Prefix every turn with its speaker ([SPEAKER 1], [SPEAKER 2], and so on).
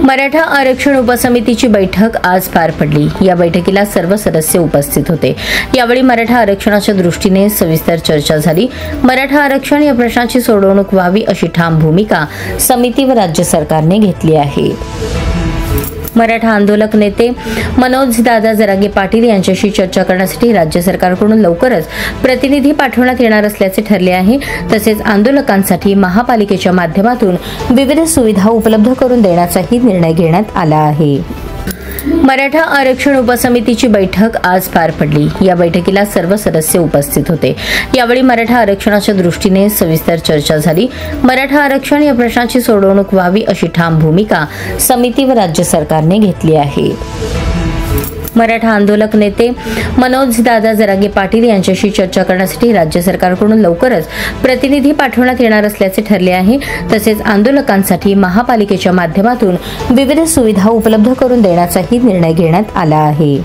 [SPEAKER 1] मराठा आरक्षण उपसमितीची बैठक आज पार पडली। या बैठकीला सर्व सदस्य उपस्थित होते। यावेळी मराठा आरक्षणाच्या दृष्टीने सविस्तर चर्चा झाली। मराठा आरक्षण या प्रश्नाची सोडवणूक व्हावी अशी ठाम भूमिका समिती व राज्य सरकारने घेतली आहे। मराठा आंदोलक नेते मनोजदादा जरांगे पाटील यांच्याशी चर्चा करण्यासाठी राज्य सरकारकडून लवकरच प्रतिनिधी पाठवण्यात येणार असल्याचे ठरले आहे। तसेच आंदोलकांसाठी महापालिकेच्या माध्यमातून विविध सुविधा उपलब्ध करून देण्याचाही निर्णय घेण्यात आला आहे। मराठा आरक्षण उपसमितीची बैठक आज पार पडली। या बैठकीला सर्व सदस्य उपस्थित होते। यावेळी मराठा आरक्षणाच्या दृष्टीने सविस्तर चर्चा झाली। मराठा आरक्षण या प्रश्नाची सोडवणूक व्हावी अशी ठाम भूमिका समिती व राज्य सरकारने घेतली आहे। मराठा आंदोलक नेते मनोजदादा जरांगे पाटील यांच्याशी चर्चा करण्यासाठी राज्य सरकारकडून लवकरच प्रतिनिधी पाठवण्यात येणार असल्याचे ठरले आहे। तसेच आंदोलकांसाठी महापालिकेच्या माध्यमातून विविध सुविधा उपलब्ध करून देण्याचाही निर्णय घेण्यात आला आहे।